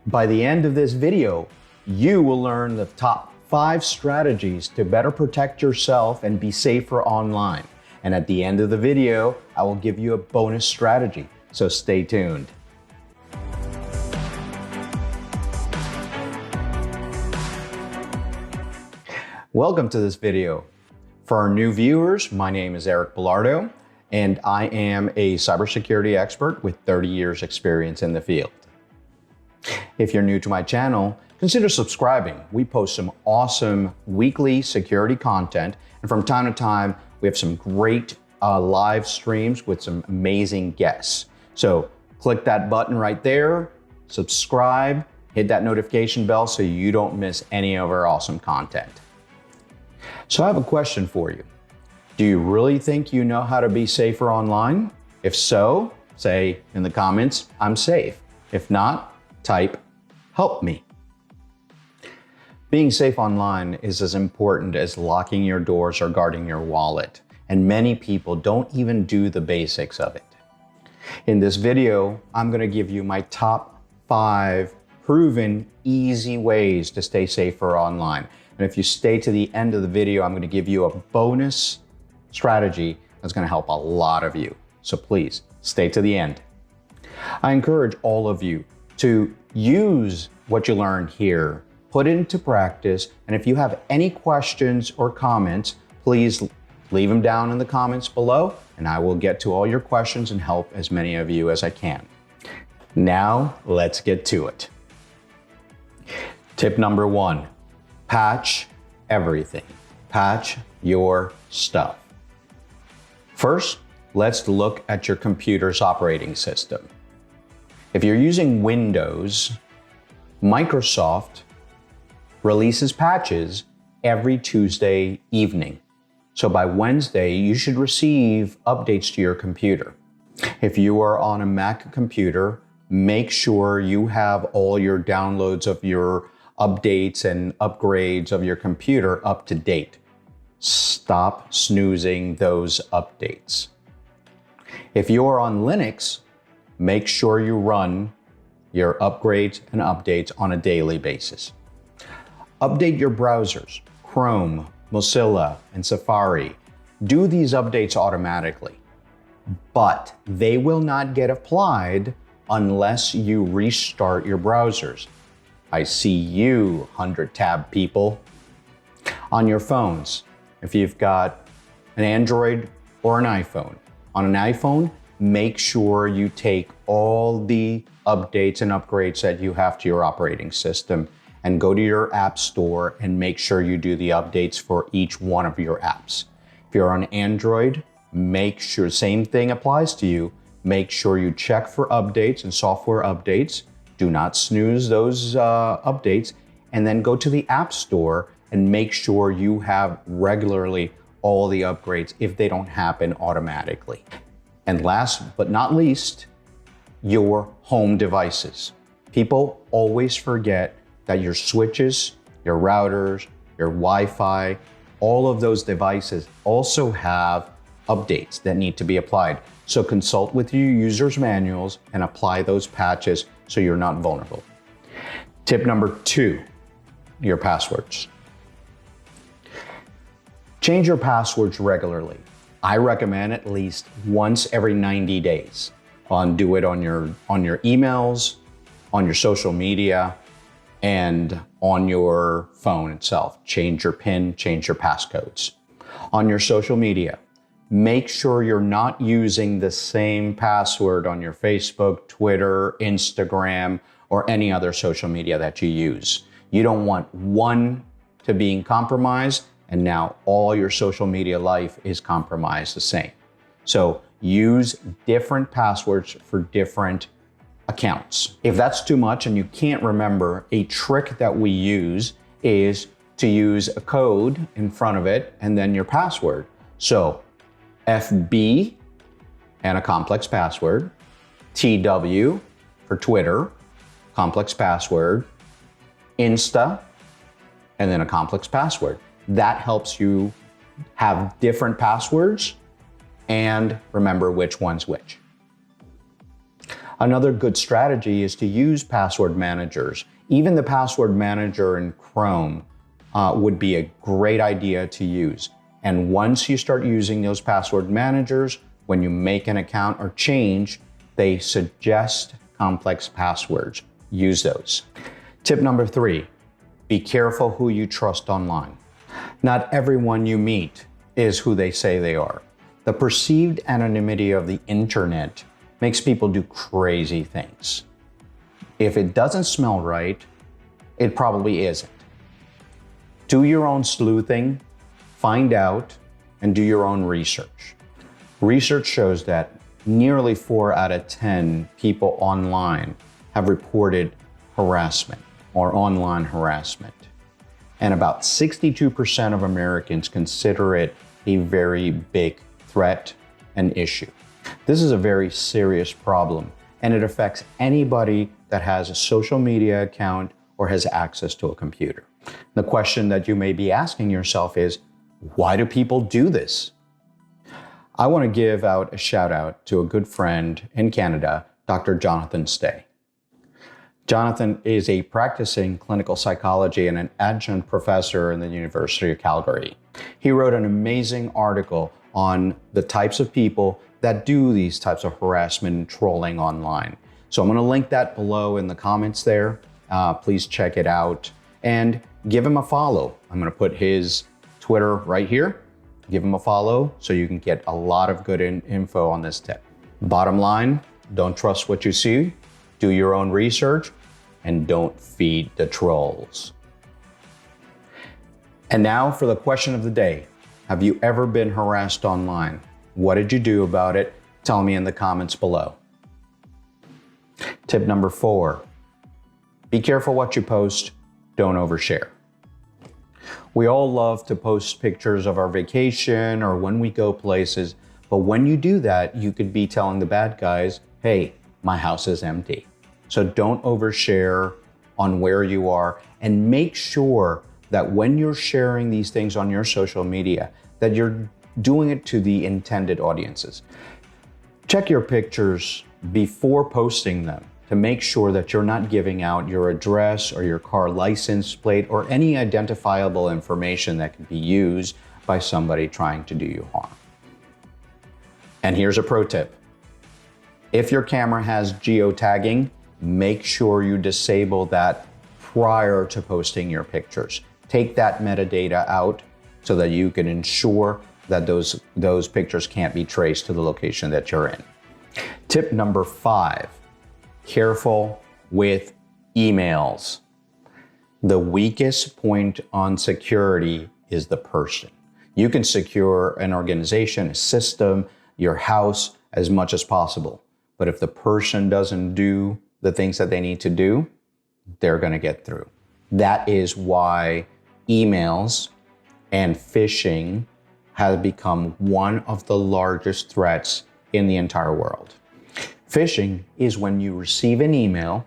By the end of this video, you will learn the top 5 strategies to better protect yourself and be safer online. And at the end of the video, I will give you a bonus strategy, so stay tuned. Welcome to this video. For our new viewers, my name is Belardo, and I am a cybersecurity expert with 30 years experience in the field. If you're new to my channel, consider subscribing. We post some awesome weekly security content, and from time to time, we have some great live streams with some amazing guests. So click that button right there, subscribe, hit that notification bell so you don't miss any of our awesome content. So I have a question for you. Do you really think you know how to be safer online? If so, say in the comments, I'm safe. If not, type, help me. Being safe online is as important as locking your doors or guarding your wallet, and many people don't even do the basics of it. In this video, I'm going to give you my top 5 proven easy ways to stay safer online. And if you stay to the end of the video, I'm going to give you a bonus strategy that's going to help a lot of you. So please stay to the end. I encourage all of you to use what you learned here, put it into practice, and if you have any questions or comments, please leave them down in the comments below, and I will get to all your questions and help as many of you as I can. Now, let's get to it. Tip number 1, patch everything. Patch your stuff. First, let's look at your computer's operating system. If you're using Windows, Microsoft releases patches every Tuesday evening. So by Wednesday, you should receive updates to your computer. If you are on a Mac computer, make sure you have all your downloads of your updates and upgrades of your computer up to date. Stop snoozing those updates. If you are on Linux, make sure you run your upgrades and updates on a daily basis. Update your browsers, Chrome, Mozilla, and Safari. Do these updates automatically, but they will not get applied unless you restart your browsers. I see you, 100-tab people. On your phones, if you've got an Android or an iPhone. On an iPhone, make sure you take all the updates and upgrades that you have to your operating system and go to your app store and make sure you do the updates for each one of your apps. If you're on Android, make sure, same thing applies to you. Make sure you check for updates and software updates. Do not snooze those updates, and then go to the app store and make sure you have regularly all the upgrades if they don't happen automatically. And last but not least, your home devices. People always forget that your switches, your routers, your Wi-Fi, all of those devices also have updates that need to be applied. So consult with your user's manuals and apply those patches so you're not vulnerable. Tip number 2, your passwords. Change your passwords regularly. I recommend at least once every 90 days. Do it on your emails, on your social media, and on your phone itself. Change your PIN, change your passcodes. On your social media, make sure you're not using the same password on your Facebook, Twitter, Instagram, or any other social media that you use. You don't want one to being compromised, and now all your social media life is compromised the same. So use different passwords for different accounts. If that's too much and you can't remember, a trick that we use is to use a code in front of it and then your password. So FB and a complex password, TW for Twitter, complex password, Insta, and then a complex password. That helps you have different passwords and remember which one's which. Another good strategy is to use password managers. Even the password manager in Chrome would be a great idea to use. And once you start using those password managers, when you make an account or change, they suggest complex passwords. Use those. Tip number 3, be careful who you trust online. Not everyone you meet is who they say they are. The perceived anonymity of the internet makes people do crazy things. If it doesn't smell right, it probably isn't. Do your own sleuthing, find out, and do your own research. Research shows that nearly 4 out of 10 people online have reported harassment or online harassment. And about 62% of Americans consider it a very big threat and issue. This is a very serious problem, and it affects anybody that has a social media account or has access to a computer. The question that you may be asking yourself is, why do people do this? I want to give out a shout out to a good friend in Canada, Dr. Jonathan Stea. Jonathan is a practicing clinical psychology and an adjunct professor in the University of Calgary. He wrote an amazing article on the types of people that do these types of harassment and trolling online. So I'm going to link that below in the comments there. Please check it out and give him a follow. I'm going to put his Twitter right here. Give him a follow so you can get a lot of good info on this tip. Bottom line, don't trust what you see, do your own research, and don't feed the trolls. And now for the question of the day. Have you ever been harassed online? What did you do about it? Tell me in the comments below. Tip number 4, be careful what you post, don't overshare. We all love to post pictures of our vacation or when we go places, but when you do that, you could be telling the bad guys, hey, my house is empty. So don't overshare on where you are, and make sure that when you're sharing these things on your social media, that you're doing it to the intended audiences. Check your pictures before posting them to make sure that you're not giving out your address or your car license plate or any identifiable information that can be used by somebody trying to do you harm. And here's a pro tip. If your camera has geotagging, make sure you disable that prior to posting your pictures. Take that metadata out so that you can ensure that those pictures can't be traced to the location that you're in. Tip number 5, careful with emails. The weakest point on security is the person. You can secure an organization, a system, your house as much as possible. But if the person doesn't do the things that they need to do, they're going to get through. That is why emails and phishing has become one of the largest threats in the entire world. Phishing is when you receive an email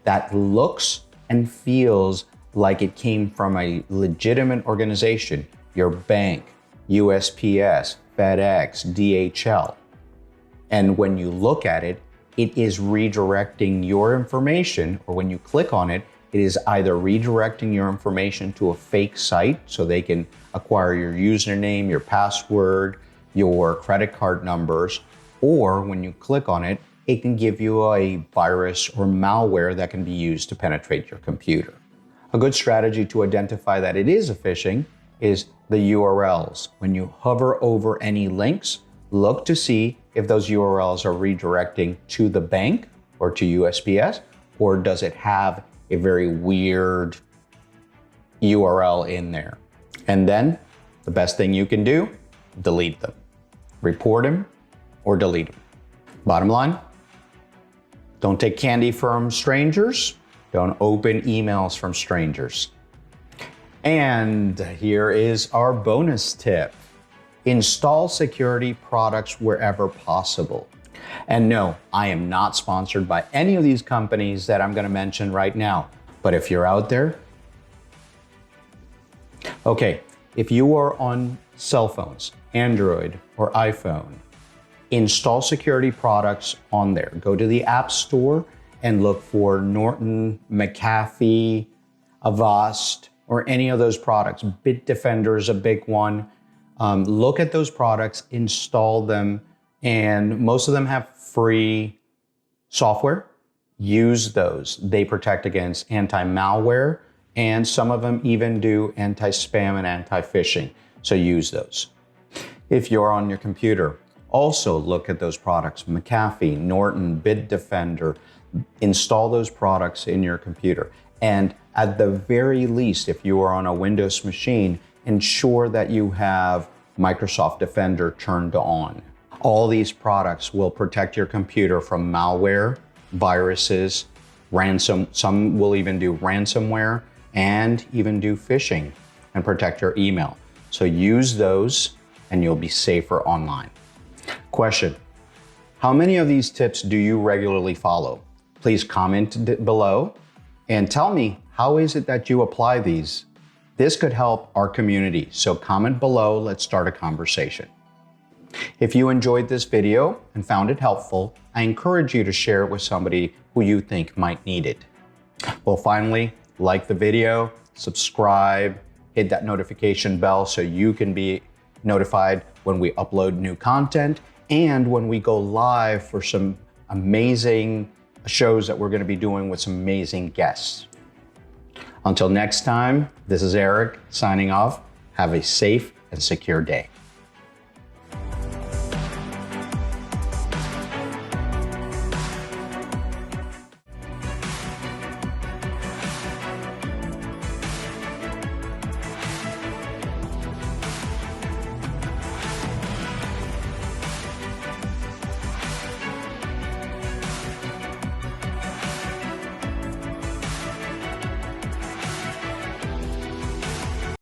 that looks and feels like it came from a legitimate organization, your bank, USPS, FedEx, DHL. And when you look at it, it is redirecting your information, or when you click on it, it is either redirecting your information to a fake site so they can acquire your username, your password, your credit card numbers, or when you click on it, it can give you a virus or malware that can be used to penetrate your computer. A good strategy to identify that it is a phishing is the URLs. When you hover over any links, look to see if those URLs are redirecting to the bank or to USPS, or does it have a very weird URL in there. And then the best thing you can do, delete them. Report them or delete them. Bottom line, don't take candy from strangers. Don't open emails from strangers. And here is our bonus tip. Install security products wherever possible. And no, I am not sponsored by any of these companies that I'm going to mention right now. But if you're out there, okay, if you are on cell phones, Android or iPhone, Install security products on there. Go to the App Store and look for Norton, McAfee, Avast, or any of those products. Bitdefender is a big one. Look at those products, install them, and most of them have free software. Use those. They protect against anti-malware, and some of them even do anti-spam and anti-phishing. So use those. If you're on your computer, also look at those products. McAfee, Norton, Bitdefender. Install those products in your computer. And at the very least, if you are on a Windows machine, ensure that you have Microsoft Defender turned on. All these products will protect your computer from malware, viruses, some will even do ransomware and even do phishing and protect your email. So use those and you'll be safer online. Question: how many of these tips do you regularly follow? Please comment below and tell me, how is it that you apply these? This could help our community. So comment below, let's start a conversation. If you enjoyed this video and found it helpful, I encourage you to share it with somebody who you think might need it. Well, finally, like the video, subscribe, hit that notification bell so you can be notified when we upload new content and when we go live for some amazing shows that we're going to be doing with some amazing guests. Until next time, this is Eric signing off. Have a safe and secure day.